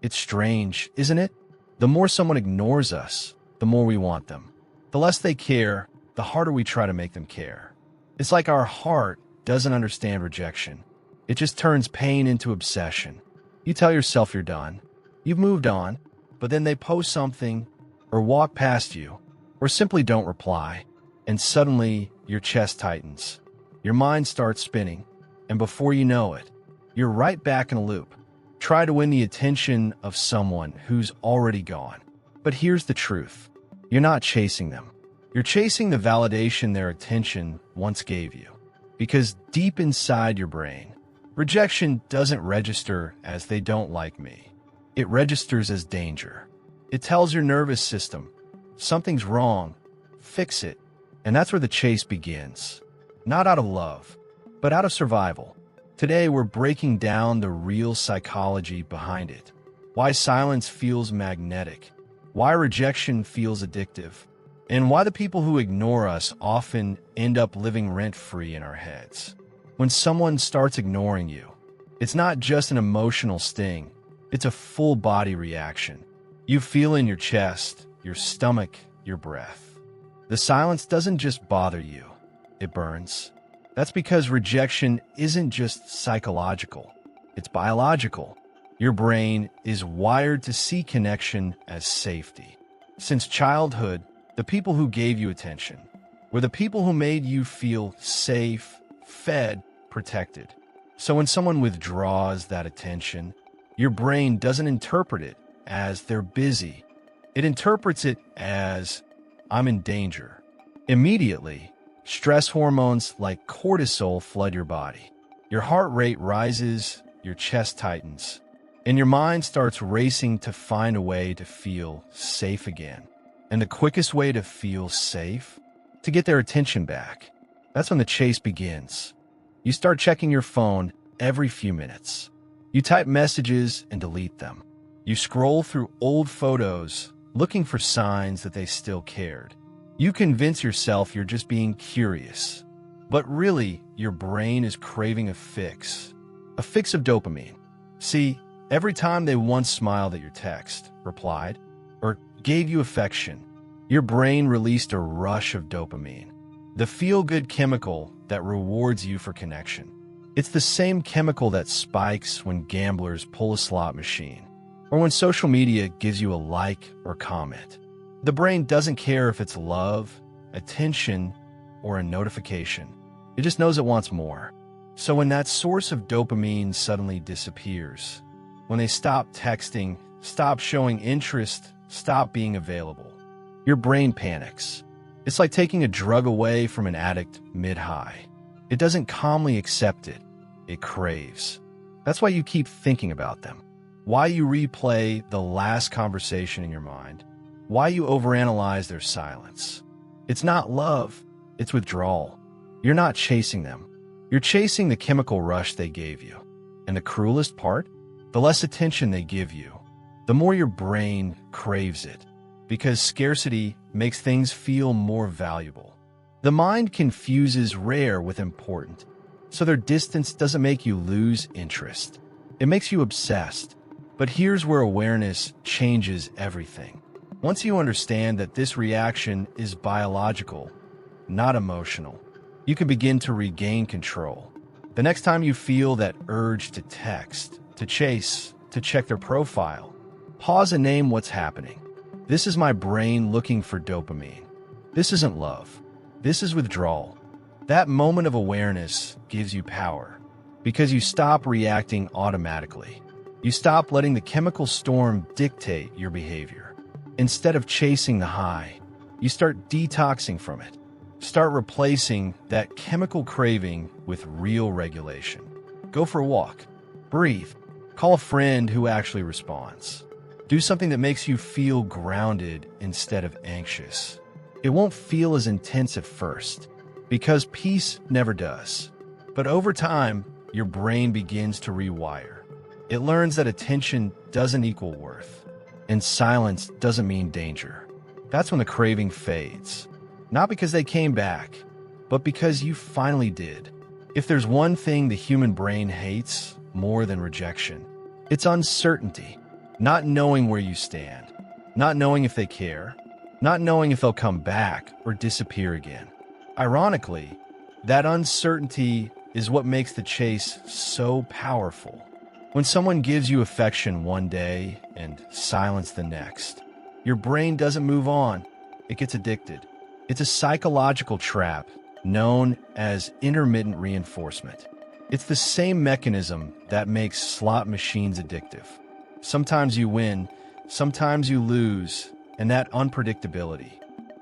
It's strange, isn't it? The more someone ignores us, the more we want them. The less they care, the harder we try to make them care. It's like our heart doesn't understand rejection. It just turns pain into obsession. You tell yourself you're done. You've moved on, but then they post something, or walk past you, or simply don't reply, and suddenly your chest tightens. Your mind starts spinning, and before you know it, you're right back in a loop. Try to win the attention of someone who's already gone. But here's the truth. You're not chasing them. You're chasing the validation their attention once gave you. Because deep inside your brain, rejection doesn't register as they don't like me. It registers as danger. It tells your nervous system, something's wrong, fix it. And that's where the chase begins. Not out of love, but out of survival. Today, we're breaking down the real psychology behind it. Why silence feels magnetic, why rejection feels addictive, and why the people who ignore us often end up living rent-free in our heads. When someone starts ignoring you, it's not just an emotional sting, it's a full-body reaction. You feel in your chest, your stomach, your breath. The silence doesn't just bother you, it burns. That's because rejection isn't just psychological, it's biological. Your brain is wired to see connection as safety. Since childhood, the people who gave you attention were the people who made you feel safe, fed, protected. So when someone withdraws that attention, your brain doesn't interpret it as they're busy. It interprets it as, I'm in danger. Immediately, stress hormones like cortisol flood your body. Your heart rate rises, your chest tightens, and your mind starts racing to find a way to feel safe again. And the quickest way to feel safe? To get their attention back. That's when the chase begins. You start checking your phone every few minutes. You type messages and delete them. You scroll through old photos, looking for signs that they still cared. You convince yourself you're just being curious. But really, your brain is craving a fix of dopamine. See, every time they once smiled at your text, replied, or gave you affection, your brain released a rush of dopamine, the feel-good chemical that rewards you for connection. It's the same chemical that spikes when gamblers pull a slot machine, or when social media gives you a like or comment. The brain doesn't care if it's love, attention, or a notification. It just knows it wants more. So when that source of dopamine suddenly disappears, when they stop texting, stop showing interest, stop being available, your brain panics. It's like taking a drug away from an addict mid-high. It doesn't calmly accept it. It craves. That's why you keep thinking about them. Why you replay the last conversation in your mind. Why you overanalyze their silence. It's not love, it's withdrawal. You're not chasing them. You're chasing the chemical rush they gave you. And the cruelest part? The less attention they give you, the more your brain craves it. Because scarcity makes things feel more valuable. The mind confuses rare with important, so their distance doesn't make you lose interest. It makes you obsessed. But here's where awareness changes everything. Once you understand that this reaction is biological, not emotional, you can begin to regain control. The next time you feel that urge to text, to chase, to check their profile, pause and name what's happening. This is my brain looking for dopamine. This isn't love. This is withdrawal. That moment of awareness gives you power because you stop reacting automatically. You stop letting the chemical storm dictate your behavior. Instead of chasing the high, you start detoxing from it. Start replacing that chemical craving with real regulation. Go for a walk. Breathe. Call a friend who actually responds. Do something that makes you feel grounded instead of anxious. It won't feel as intense at first, because peace never does. But over time, your brain begins to rewire. It learns that attention doesn't equal worth, and silence doesn't mean danger. That's when the craving fades. Not because they came back, but because you finally did. If there's one thing the human brain hates more than rejection, it's uncertainty. not knowing where you stand, not knowing if they care, not knowing if they'll come back or disappear again. Ironically, that uncertainty is what makes the chase so powerful. When someone gives you affection one day and silence the next, your brain doesn't move on, it gets addicted. It's a psychological trap known as intermittent reinforcement. It's the same mechanism that makes slot machines addictive. Sometimes you win, sometimes you lose, and that unpredictability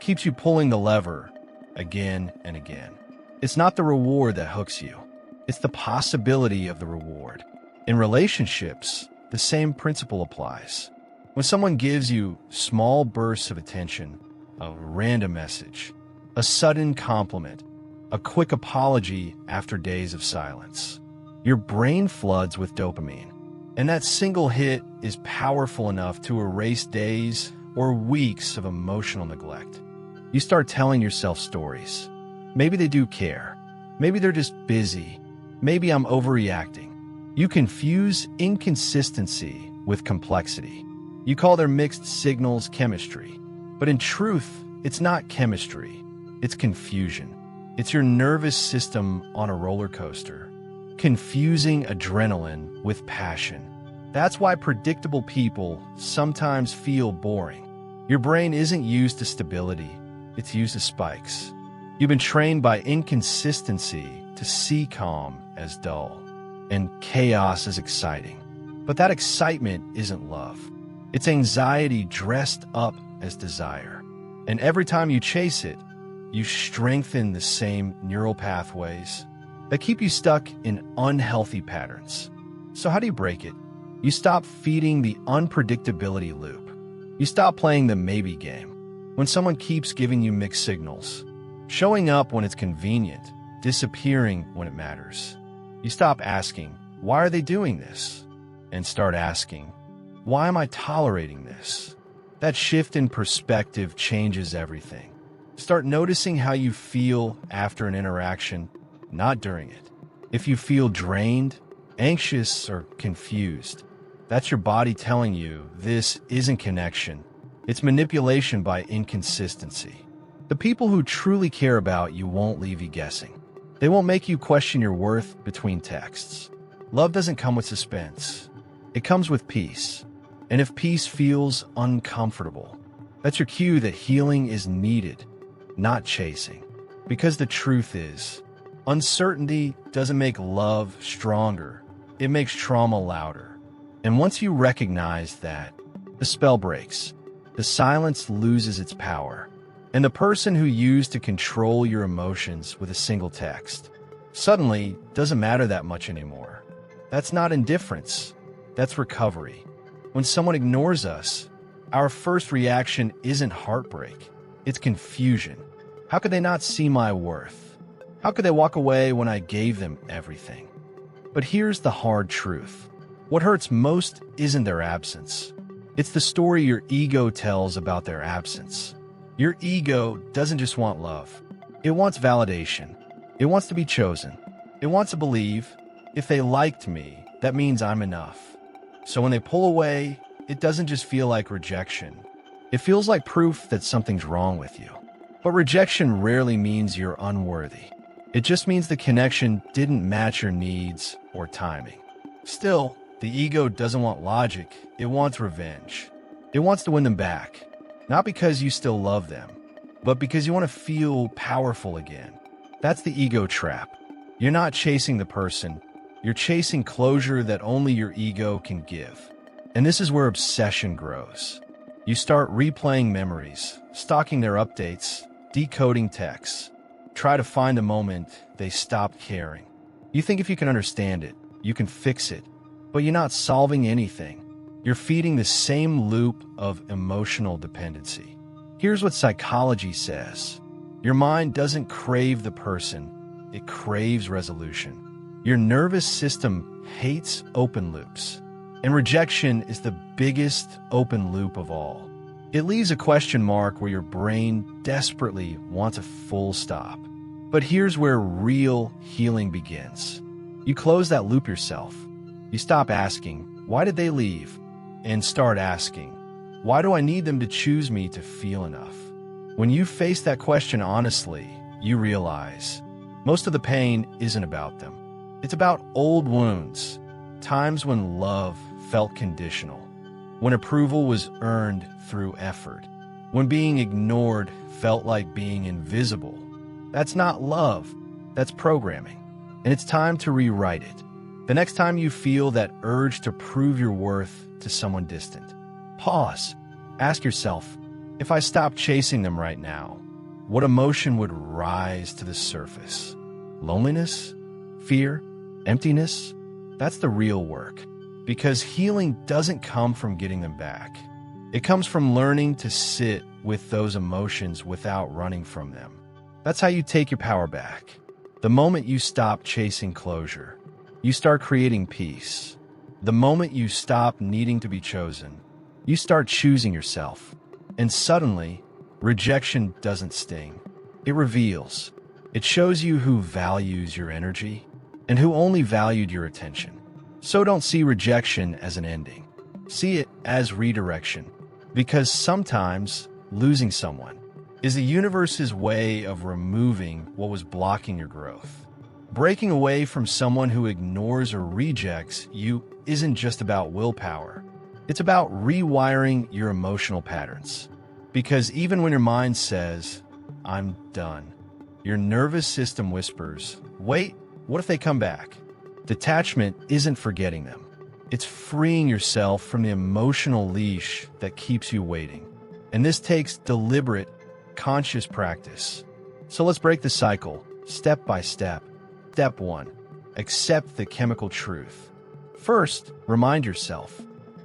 keeps you pulling the lever again and again. It's not the reward that hooks you, it's the possibility of the reward. In relationships, the same principle applies. When someone gives you small bursts of attention, a random message, a sudden compliment, a quick apology after days of silence, your brain floods with dopamine. And that single hit is powerful enough to erase days or weeks of emotional neglect. You start telling yourself stories. Maybe they do care. Maybe they're just busy. Maybe I'm overreacting. You confuse inconsistency with complexity. You call their mixed signals chemistry. But in truth, it's not chemistry. It's confusion. It's your nervous system on a roller coaster, confusing adrenaline with passion. That's why predictable people sometimes feel boring. Your brain isn't used to stability, it's used to spikes. You've been trained by inconsistency to see calm as dull and chaos as exciting. But that excitement isn't love. It's anxiety dressed up as desire. And every time you chase it, you strengthen the same neural pathways that keep you stuck in unhealthy patterns. So how do you break it? You stop feeding the unpredictability loop. You stop playing the maybe game. When someone keeps giving you mixed signals, showing up when it's convenient, disappearing when it matters, you stop asking, why are they doing this? And start asking, why am I tolerating this? That shift in perspective changes everything. Start noticing how you feel after an interaction, not during it. If you feel drained, anxious, or confused, that's your body telling you this isn't connection. It's manipulation by inconsistency. The people who truly care about you won't leave you guessing. They won't make you question your worth between texts. Love doesn't come with suspense. It comes with peace. And if peace feels uncomfortable, that's your cue that healing is needed, not chasing. Because the truth is, uncertainty doesn't make love stronger. It makes trauma louder. And once you recognize that, the spell breaks. The silence loses its power. And the person who used to control your emotions with a single text suddenly doesn't matter that much anymore. That's not indifference. That's recovery. When someone ignores us, our first reaction isn't heartbreak. It's confusion. How could they not see my worth? How could they walk away when I gave them everything? But here's the hard truth. What hurts most isn't their absence. It's the story your ego tells about their absence. Your ego doesn't just want love. It wants validation. It wants to be chosen. It wants to believe, if they liked me, that means I'm enough. So when they pull away, it doesn't just feel like rejection. It feels like proof that something's wrong with you. But rejection rarely means you're unworthy. It just means the connection didn't match your needs or timing. Still, the ego doesn't want logic. It wants revenge. It wants to win them back. Not because you still love them, but because you want to feel powerful again. That's the ego trap. You're not chasing the person. You're chasing closure that only your ego can give. And this is where obsession grows. You start replaying memories, stalking their updates, decoding texts. Try to find the moment they stopped caring. You think if you can understand it, you can fix it, but you're not solving anything. You're feeding the same loop of emotional dependency. Here's what psychology says. Your mind doesn't crave the person, it craves resolution. Your nervous system hates open loops, and rejection is the biggest open loop of all. It leaves a question mark where your brain desperately wants a full stop. But here's where real healing begins. You close that loop yourself. You stop asking, why did they leave? and start asking, why do I need them to choose me to feel enough? When you face that question honestly, you realize most of the pain isn't about them. It's about old wounds, times when love felt conditional, when approval was earned through effort, when being ignored felt like being invisible. That's not love, that's programming, and it's time to rewrite it. The next time you feel that urge to prove your worth to someone distant, pause. Ask yourself, if I stopped chasing them right now, what emotion would rise to the surface? Loneliness? Fear? Emptiness? That's the real work. Because healing doesn't come from getting them back. It comes from learning to sit with those emotions without running from them. That's how you take your power back. The moment you stop chasing closure, you start creating peace. The moment you stop needing to be chosen, you start choosing yourself. And suddenly, rejection doesn't sting. It reveals. It shows you who values your energy and who only valued your attention. So don't see rejection as an ending. See it as redirection. Because sometimes losing someone is the universe's way of removing what was blocking your growth. Breaking away from someone who ignores or rejects you isn't just about willpower. It's about rewiring your emotional patterns. Because even when your mind says, I'm done, your nervous system whispers, wait, what if they come back? Detachment isn't forgetting them. It's freeing yourself from the emotional leash that keeps you waiting. And this takes deliberate, conscious practice. So let's break the cycle, step by step. Step 1. Accept the chemical truth. First, remind yourself,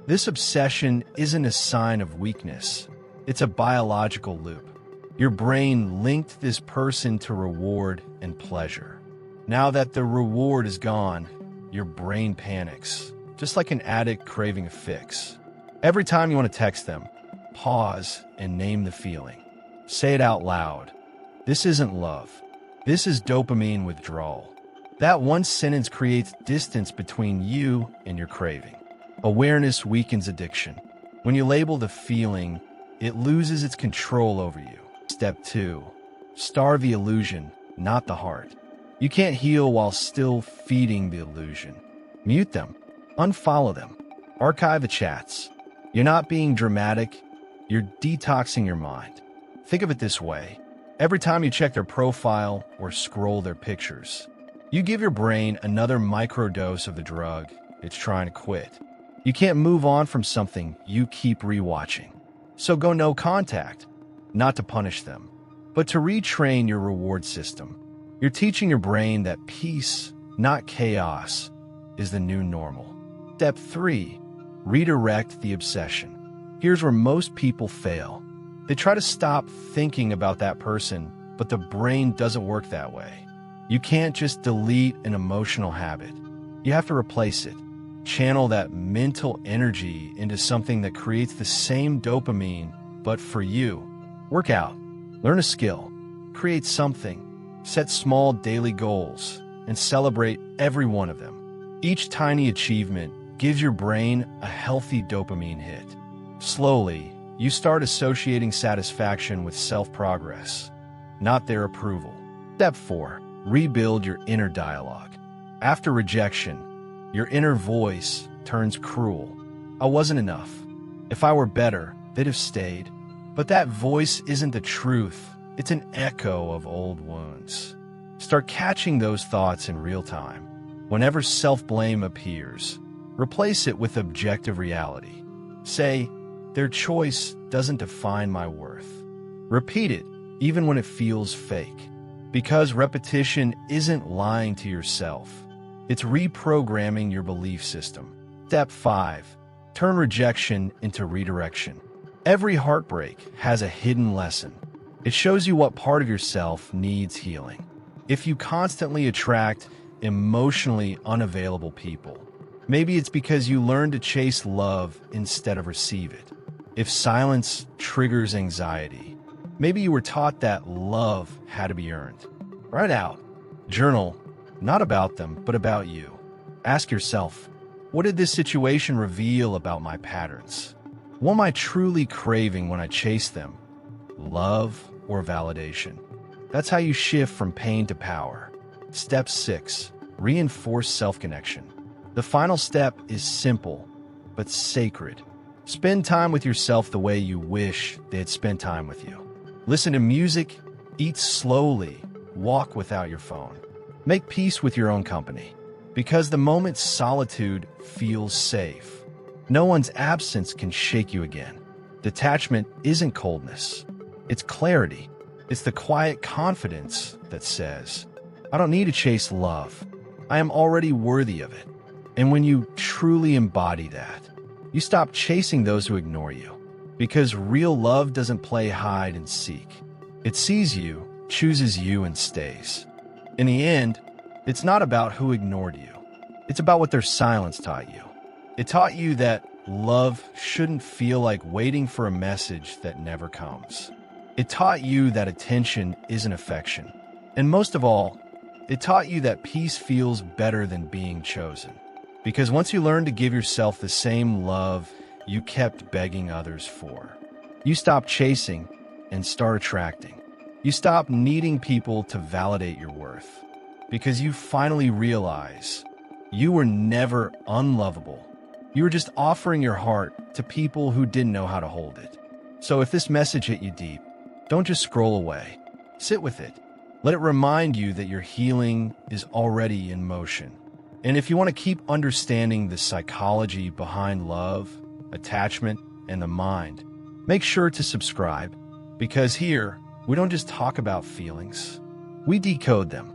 this obsession isn't a sign of weakness. It's a biological loop. Your brain linked this person to reward and pleasure. Now that the reward is gone, your brain panics, just like an addict craving a fix. Every time you want to text them, pause and name the feeling. Say it out loud. This isn't love. This is dopamine withdrawal. That one sentence creates distance between you and your craving. Awareness weakens addiction. When you label the feeling, it loses its control over you. Step 2. Starve the illusion, not the heart. You can't heal while still feeding the illusion. Mute them. Unfollow them. Archive the chats. You're not being dramatic. You're detoxing your mind. Think of it this way. Every time you check their profile or scroll their pictures, you give your brain another microdose of the drug it's trying to quit. You can't move on from something you keep rewatching. So go no contact, not to punish them, but to retrain your reward system. You're teaching your brain that peace, not chaos, is the new normal. Step 3. Redirect the obsession. Here's where most people fail. They try to stop thinking about that person, but the brain doesn't work that way. You can't just delete an emotional habit. You have to replace it. Channel that mental energy into something that creates the same dopamine, but for you. Work out. Learn a skill. Create something. Set small daily goals and celebrate every one of them. Each tiny achievement gives your brain a healthy dopamine hit. Slowly, you start associating satisfaction with self-progress, not their approval. Step 4. Rebuild your inner dialogue. After rejection, your inner voice turns cruel. I wasn't enough. If I were better, they'd have stayed. But that voice isn't the truth. It's an echo of old wounds. Start catching those thoughts in real time. Whenever self-blame appears, replace it with objective reality. Say, their choice doesn't define my worth. Repeat it, even when it feels fake. Because repetition isn't lying to yourself. It's reprogramming your belief system. Step 5. Turn rejection into redirection. Every heartbreak has a hidden lesson. It shows you what part of yourself needs healing. If you constantly attract emotionally unavailable people, maybe it's because you learned to chase love instead of receive it. If silence triggers anxiety, maybe you were taught that love had to be earned. Write out. Journal, not about them, but about you. Ask yourself, What did this situation reveal about my patterns? What am I truly craving when I chase them? Love or validation? That's how you shift from pain to power. Step 6. Reinforce self-connection. The final step is simple, but sacred. Spend time with yourself the way you wish they had spent time with you. Listen to music, eat slowly, walk without your phone. Make peace with your own company. Because the moment's solitude feels safe. No one's absence can shake you again. Detachment isn't coldness. It's clarity. It's the quiet confidence that says, I don't need to chase love. I am already worthy of it. And when you truly embody that, you stop chasing those who ignore you. Because real love doesn't play hide and seek. It sees you, chooses you, and stays. In the end, it's not about who ignored you. It's about what their silence taught you. It taught you that love shouldn't feel like waiting for a message that never comes. It taught you that attention isn't affection. And most of all, it taught you that peace feels better than being chosen. Because once you learn to give yourself the same love you kept begging others for, you stop chasing and start attracting. You stop needing people to validate your worth. Because you finally realize you were never unlovable. You were just offering your heart to people who didn't know how to hold it. So if this message hit you deep, don't just scroll away. Sit with it. Let it remind you that your healing is already in motion. And if you want to keep understanding the psychology behind love, attachment, and the mind, make sure to subscribe. Because here, we don't just talk about feelings. We decode them.